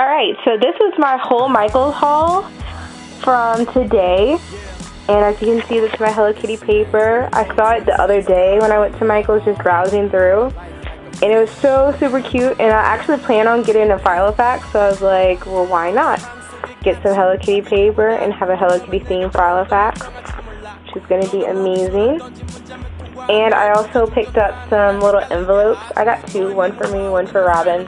Alright, so this is my whole Michaels haul from today. And as you can see, this is my Hello Kitty paper. I saw it the other day when I went to Michaels, just browsing through. And it was so super cute, and I actually plan on getting a Filofax, so I was like, well, why not? Get some Hello Kitty paper and have a Hello Kitty themed Filofax, which is going to be amazing. And I also picked up some little envelopes. I got two, one for me, one for Robin.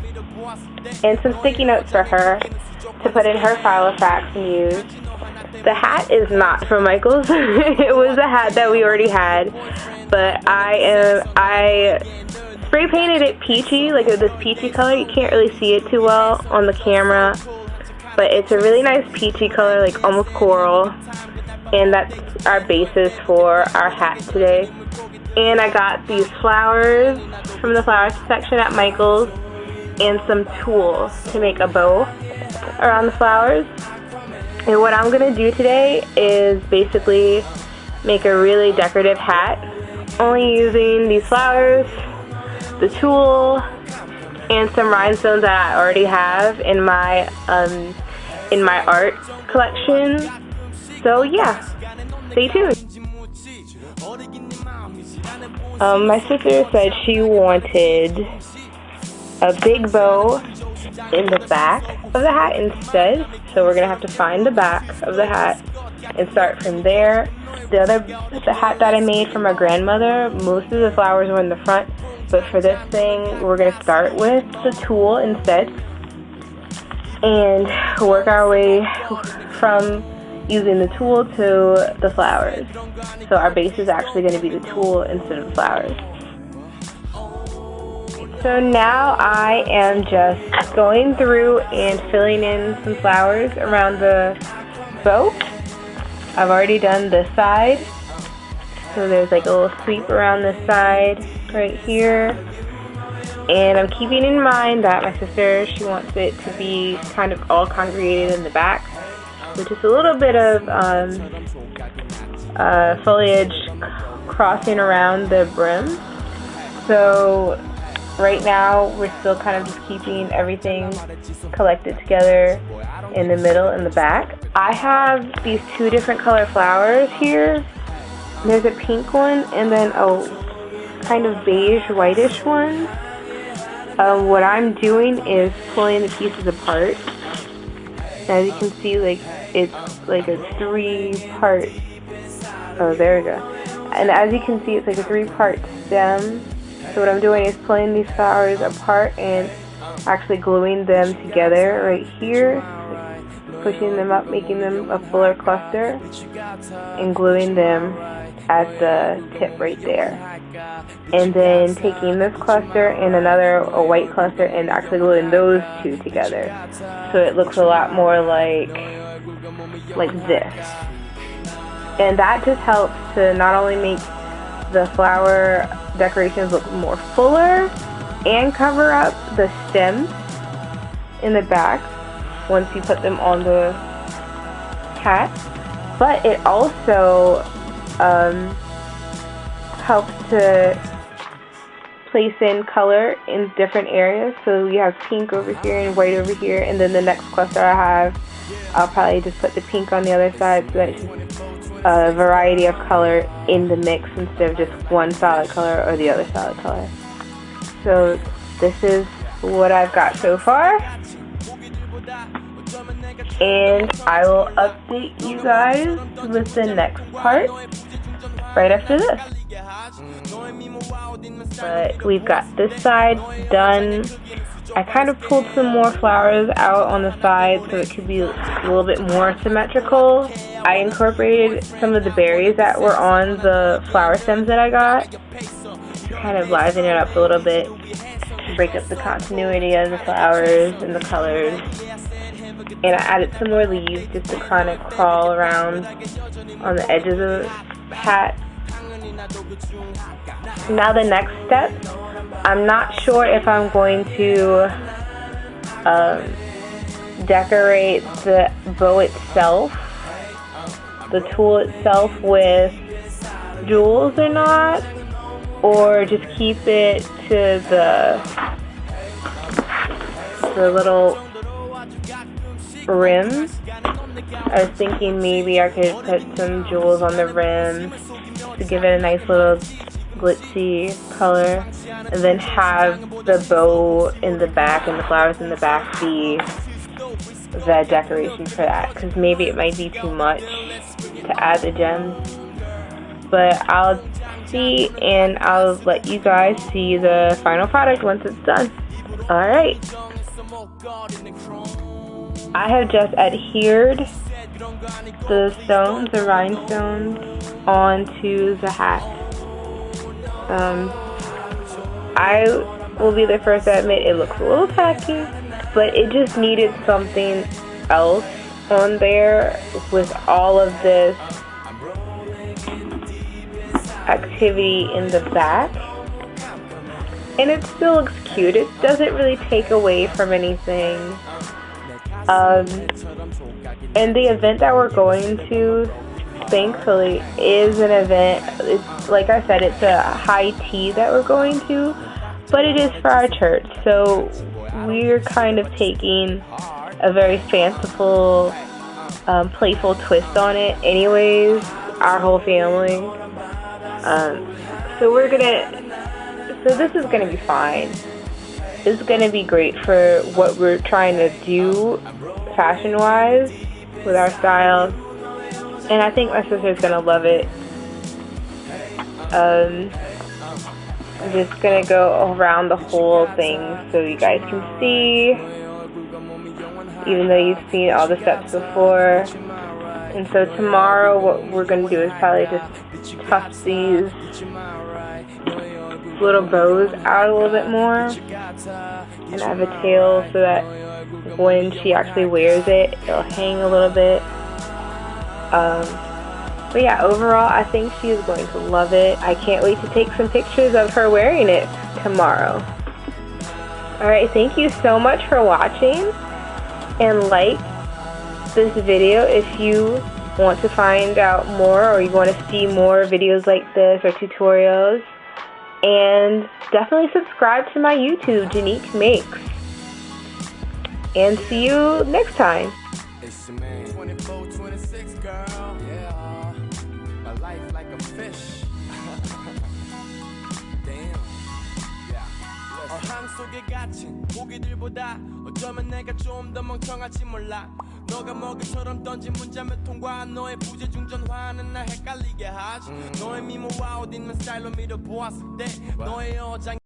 And some sticky notes for her to put in her Filofax and use. The hat is not from Michaels. It was a hat that we already had, but I spray painted it peachy, like this peachy color. You can't really see it too well on the camera, but it's a really nice peachy color, like almost coral, and that's our basis for our hat today. And I got these flowers from the flower section at Michaels and some tools to make a bow around the flowers. And what I'm going to do today is basically make a really decorative hat, only using these flowers, the tool, and some rhinestones that I already have in my art collection. So yeah, stay tuned. My sister said she wanted a big bow in the back of the hat instead, so we're gonna have to find the back of the hat and start from there. The hat that I made for my grandmother, most of the flowers were in the front, but for this thing we're gonna start with the tool instead and work our way from using the tool to the flowers. So our base is actually going to be the tool instead of the flowers. So now I am just going through and filling in some flowers around the bow. I've already done this side. So there's like a little sweep around this side right here. And I'm keeping in mind that my sister, she wants it to be kind of all congregated in the back. So just a little bit of foliage crossing around the brim. So right now we're still kind of just keeping everything collected together in the middle and the back. I have these two different color flowers here. There's a pink one and then a kind of beige whitish one. What I'm doing is pulling the pieces apart. As you can see, like it's like a 3-part. Oh, there we go. And as you can see, it's like a 3-part stem. So what I'm doing is pulling these flowers apart and actually gluing them together right here, pushing them up, making them a fuller cluster, and gluing them at the tip right there. And then taking this cluster and a white cluster and actually gluing those two together. So it looks a lot more like this. And that just helps to not only make the flower decorations look more fuller and cover up the stems in the back once you put them on the hat, but it also helps to place in color in different areas. So you have pink over here and white over here, and then the next cluster I'll probably just put the pink on the other side so that it's a variety of color in the mix instead of just one solid color or the other solid color. So this is what I've got so far, and I will update you guys with the next part right after this. But we've got this side done. I kind of pulled some more flowers out on the side so it could be a little bit more symmetrical. I incorporated some of the berries that were on the flower stems that I got to kind of liven it up a little bit, to break up the continuity of the flowers and the colors. And I added some more leaves just to kind of crawl around on the edges of the hat. Now the next step, I'm not sure if I'm going to decorate the bow itself, the tool itself, with jewels or not, or just keep it to the little rim. I was thinking maybe I could put some jewels on the rim to give it a nice little glitzy color, and then have the bow in the back and the flowers in the back be the decoration for that, because maybe it might be too much to add the gems. But I'll see, and I'll let you guys see the final product once it's done. Alright. I have just adhered the stones, the rhinestones, onto the hat. I will be the first to admit it looks a little tacky, but it just needed something else on there with all of this activity in the back. And it still looks cute. It doesn't really take away from anything. And the event that we're going to, thankfully, is an event. It's, like I said, it's a high tea that we're going to, but it is for our church. So we're kind of taking a very fanciful, playful twist on it anyways, our whole family. So this is gonna be fine. This is gonna be great for what we're trying to do fashion-wise with our style, and I think my sister's gonna love it. I'm just gonna go around the whole thing so you guys can see, even though you've seen all the steps before. And so tomorrow what we're gonna do is probably just tuck these little bows out a little bit more and have a tail so that when she actually wears it, it'll hang a little bit. But yeah, overall, I think she is going to love it. I can't wait to take some pictures of her wearing it tomorrow. Alright, thank you so much for watching, and like this video if you want to find out more or you want to see more videos like this or tutorials. And definitely subscribe to my YouTube, Janique Makes. And see you next time. 24, 26, girl. Yeah, my life like a fish. Damn. Yeah. 어항 속에 갇힌 고기들보다 어쩌면 내가 좀 더 멍청할지 몰라. 너가 먹이처럼 던진 문자 몇 통과 너의 부재중 전화는 날 헷갈리게 하지. 너의 미모와 옷 입는 스타일로 밀어보았을 때 너의 여장